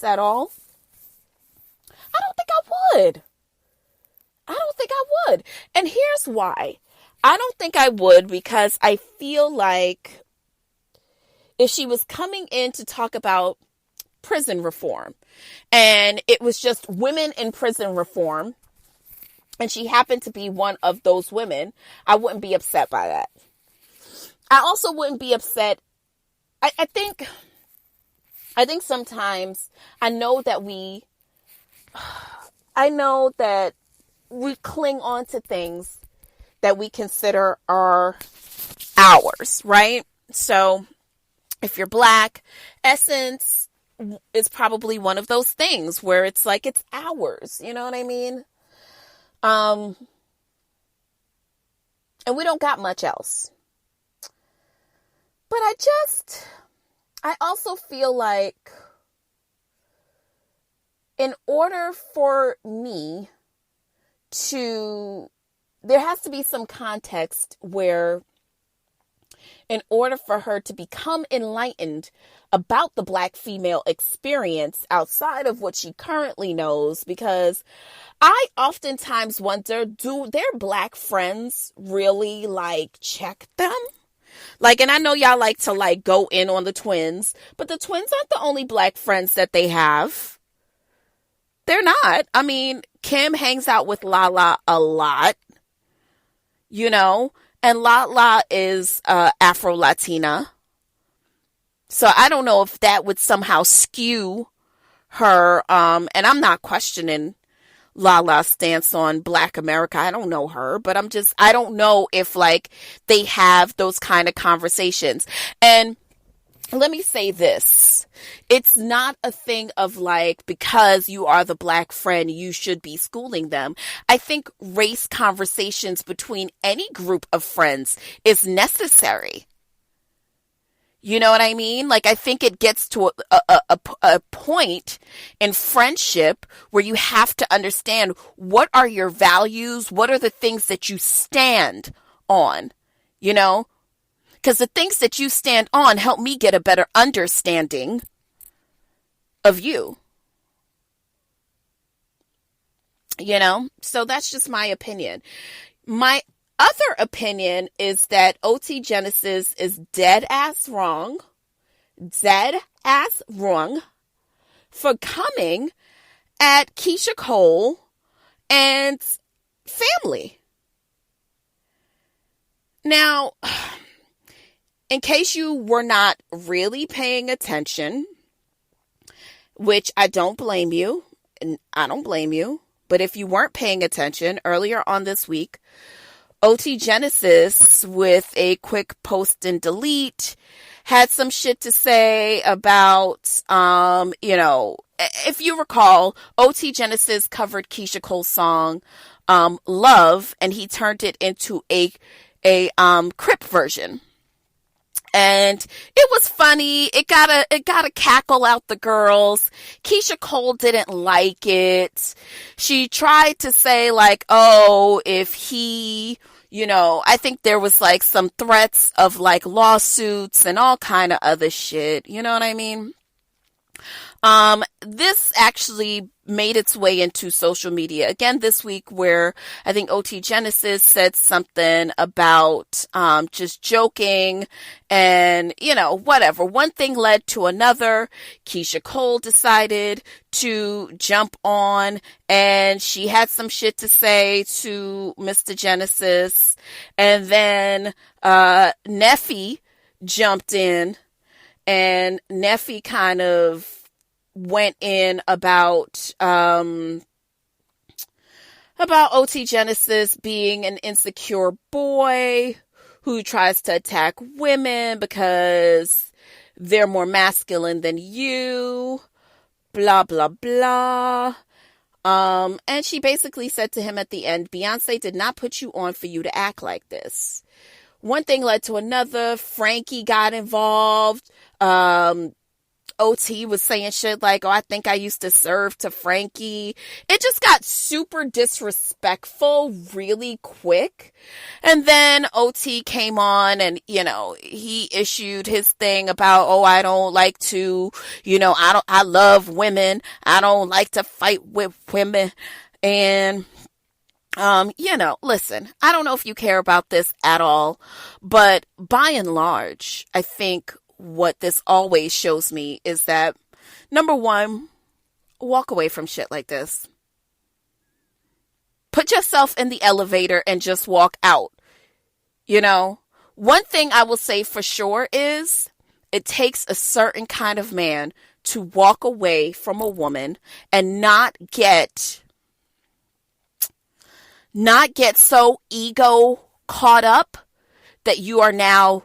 at all? I don't think I would. I don't think I would. And here's why. I don't think I would because I feel like if she was coming in to talk about prison reform and it was just women in prison reform and she happened to be one of those women, I wouldn't be upset by that. I also wouldn't be upset. I think sometimes I know that we cling on to things that we consider are ours, right? So if you're Black, Essence is probably one of those things where it's like, it's ours. You know what I mean? And we don't got much else. But I also feel like in order for me there has to be some context where in order for her to become enlightened about the Black female experience outside of what she currently knows, because I oftentimes wonder, do their Black friends really check them? And I know y'all like to go in on the twins, but the twins aren't the only Black friends that they have. They're not. I mean, Kim hangs out with Lala a lot, and Lala is Afro-Latina. So I don't know if that would somehow skew her. And I'm not questioning Lala's stance on Black America. I don't know her, but I don't know if they have those kind of conversations. And let me say this. It's not a thing of because you are the Black friend, you should be schooling them. I think race conversations between any group of friends is necessary. You know what I mean? I think it gets to a point in friendship where you have to understand what are your values, what are the things that you stand on, Because the things that you stand on help me get a better understanding of you. So that's just my opinion. My other opinion is that OT Genesis is dead ass wrong for coming at Keisha Cole and family. Now, in case you were not really paying attention, which I don't blame you, and I don't blame you, but if you weren't paying attention earlier on this week, OT Genesis, with a quick post and delete, had some shit to say about, if you recall, OT Genesis covered Keisha Cole's song, Love, and he turned it into a Crip version. And it was funny. It got a cackle out the girls. Keisha Cole didn't like it. She tried to say if he, I think there was some threats of lawsuits and all kind of other shit. You know what I mean? This actually made its way into social media again this week, where I think OT Genesis said something about just joking and whatever. One thing led to another. Keisha Cole decided to jump on and she had some shit to say to Mr. Genesis, and then Neffy jumped in, and Neffy kind of went in about OT Genesis being an insecure boy who tries to attack women because they're more masculine than you, blah, blah, blah. And she basically said to him at the end, Beyonce did not put you on for you to act like this. One thing led to another. Frankie got involved. OT was saying shit like, oh, I think I used to serve to Frankie. It just got super disrespectful really quick. And then OT came on and, he issued his thing about, oh, I don't like to, I love women. I don't like to fight with women. And, listen, I don't know if you care about this at all, but by and large, I think what this always shows me is that, number one, walk away from shit like this. Put yourself in the elevator and just walk out. One thing I will say for sure is it takes a certain kind of man to walk away from a woman and not get so ego caught up that you are now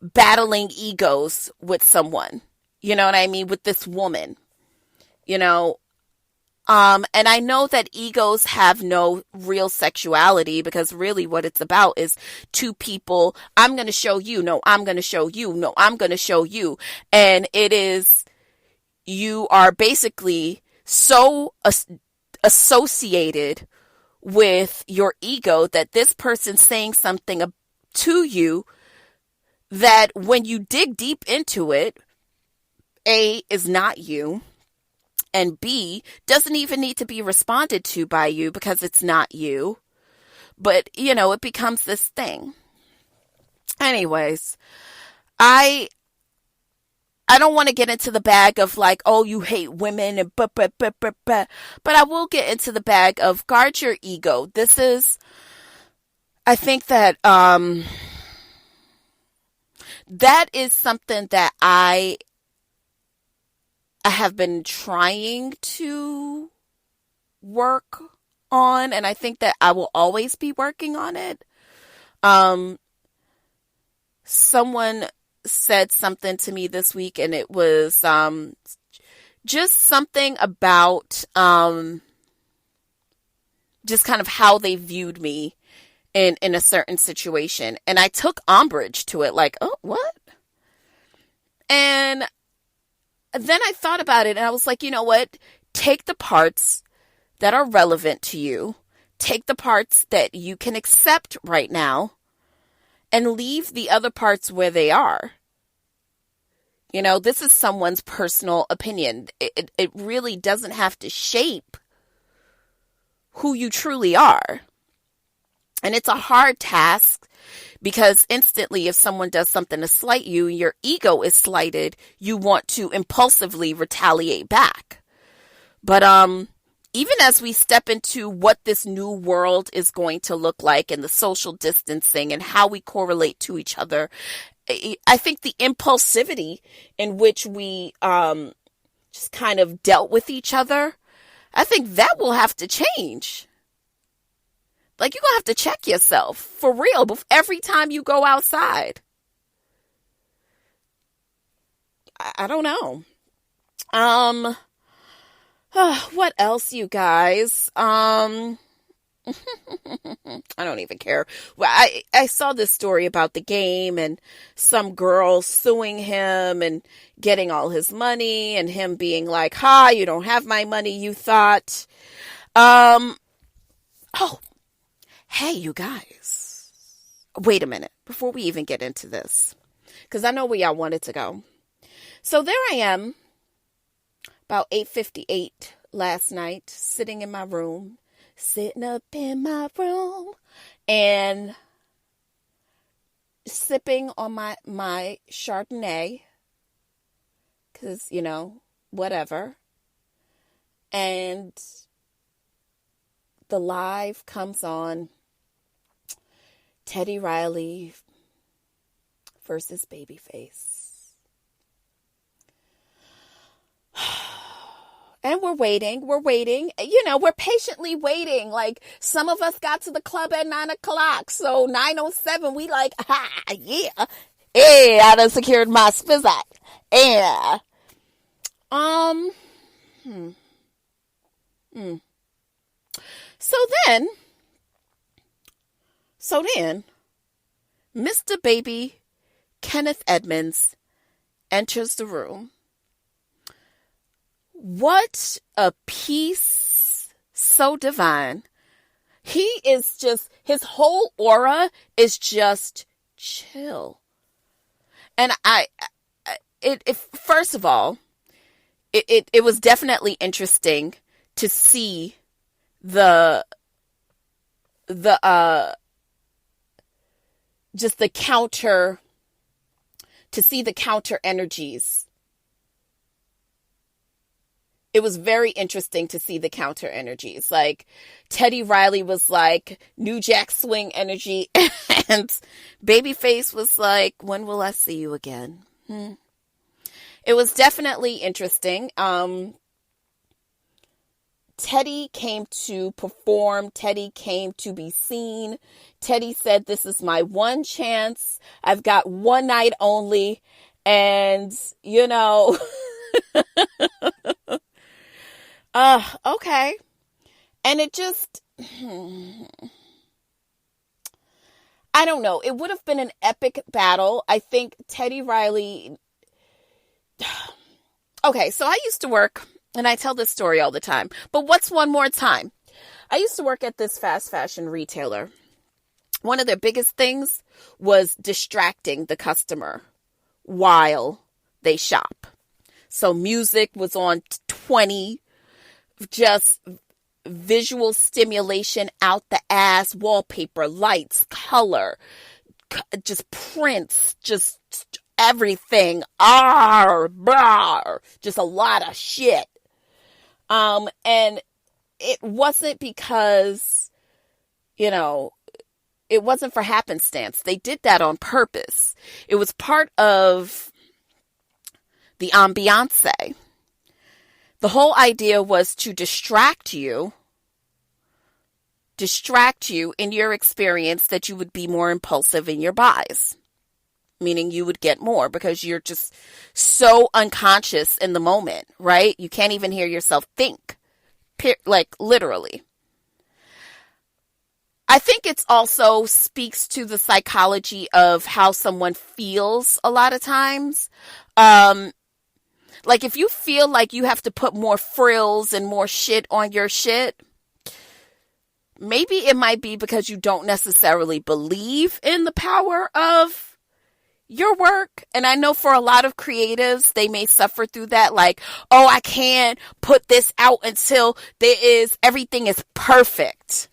battling egos with someone, you know what I mean, with this woman, and I know that egos have no real sexuality, because really what it's about is two people. I'm going to show you. No, I'm going to show you. No, I'm going to show you. And it is, you are basically so associated with your ego that this person's saying something to you that when you dig deep into it, A, is not you, and B, doesn't even need to be responded to by you because it's not you. But, it becomes this thing. Anyways, I don't want to get into the bag of like, oh, you hate women and but I will get into the bag of guard your ego. This is, I think that, that is something that I have been trying to work on, and I think that I will always be working on it. Someone said something to me this week, and it was just something about just kind of how they viewed me in a certain situation. And I took umbrage to it, like, oh, what? And then I thought about it, and I was like, you know what? Take the parts that are relevant to you. Take the parts that you can accept right now, and leave the other parts where they are. This is someone's personal opinion. It really doesn't have to shape who you truly are. And it's a hard task, because instantly if someone does something to slight you, your ego is slighted, you want to impulsively retaliate back. But even as we step into what this new world is going to look like, and the social distancing and how we correlate to each other, I think the impulsivity in which we just kind of dealt with each other, I think that will have to change. Like, you're going to have to check yourself for real every time you go outside. I don't know. What else, you guys? I don't even care. Well, I saw this story about the game, and some girl suing him and getting all his money, and him being like, ha, you don't have my money, you thought. Oh, hey, you guys. Wait a minute before we even get into this, because I know where y'all wanted to go. So there I am, about 8:58 last night, sitting up in my room, and sipping on my Chardonnay, because, whatever. And the live comes on, Teddy Riley versus Babyface. And we're waiting. We're patiently waiting. Like, some of us got to the club at 9:00. So 9:07, we like, yeah. Hey, I done secured my spizzac. Yeah. So then, Mr. Baby Kenneth Edmonds enters the room. What a peace so divine. He is just, his whole aura is just chill. And first of all, it was definitely interesting to see just the counter, to see the counter energies. It was very interesting to see the counter energies. Like, Teddy Riley was like New Jack Swing energy, and Babyface was like, when will I see you again? It was definitely interesting. Teddy came to perform. Teddy came to be seen. Teddy said, this is my one chance. I've got one night only. And, you know, okay. And it just, I don't know. It would have been an epic battle. I think Teddy Riley. Okay, so I used to work, and I tell this story all the time, but what's one more time? I used to work at this fast fashion retailer. One of their biggest things was distracting the customer while they shop. So music was on 20, just visual stimulation out the ass, wallpaper, lights, color, just prints, just everything. Just a lot of shit. And it wasn't because, you know, it wasn't for happenstance. They did that on purpose. It was part of the ambiance. The whole idea was to distract you in your experience, that you would be more impulsive in your buys. Meaning you would get more because you're just so unconscious in the moment, right? You can't even hear yourself think, like literally. I think it's also speaks to the psychology of how someone feels a lot of times. Like if you feel like you have to put more frills and more shit on your shit, maybe it might be because you don't necessarily believe in the power of your work. And I know for a lot of creatives, they may suffer through that. Like, oh, I can't put this out until everything is perfect.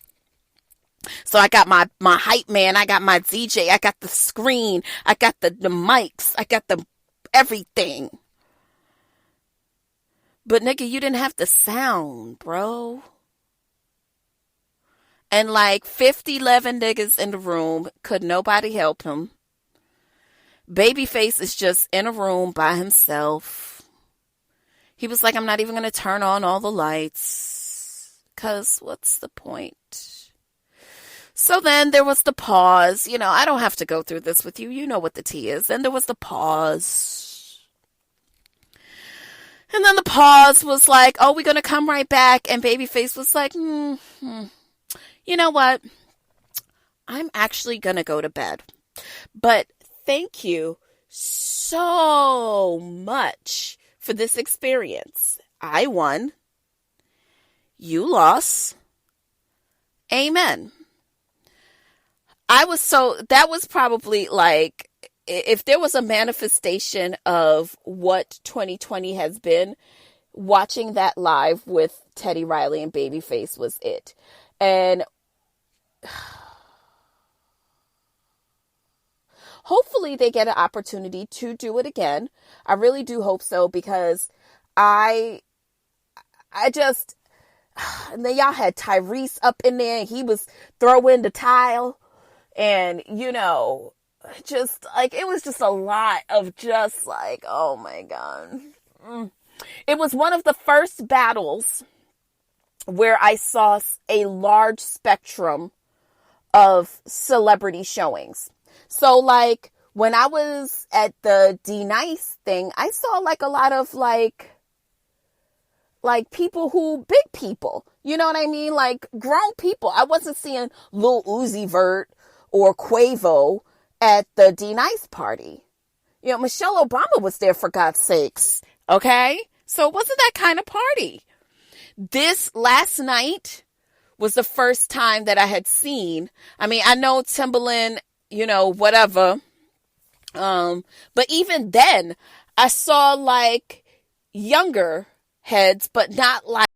So I got my hype man, I got my DJ, I got the screen, I got the mics, I got the everything. But nigga, you didn't have the sound, bro. And like 11 niggas in the room, could nobody help him. Babyface is just in a room by himself. He was like, I'm not even going to turn on all the lights, because what's the point? So then there was the pause. You know, I don't have to go through this with you. You know what the tea is. Then there was the pause. And then the pause was like, oh, we're going to come right back. And Babyface was like, you know what? I'm actually going to go to bed. But thank you so much for this experience. I won. You lost. Amen. That was probably like, if there was a manifestation of what 2020 has been, watching that live with Teddy Riley and Babyface was it. And hopefully they get an opportunity to do it again. I really do hope so, because I just, and then y'all had Tyrese up in there, and he was throwing the tile, and, you know, just like, it was just a lot of just like, oh my God. It was one of the first battles where I saw a large spectrum of celebrity showings. So like when I was at the D-Nice thing, I saw like a lot of like people big people, you know what I mean? Like grown people. I wasn't seeing Lil Uzi Vert or Quavo at the D-Nice party. You know, Michelle Obama was there, for God's sakes. Okay. So it wasn't that kind of party. This last night was the first time that I had seen. I mean, I know Timberland, whatever. But even then, I saw like younger heads, but not like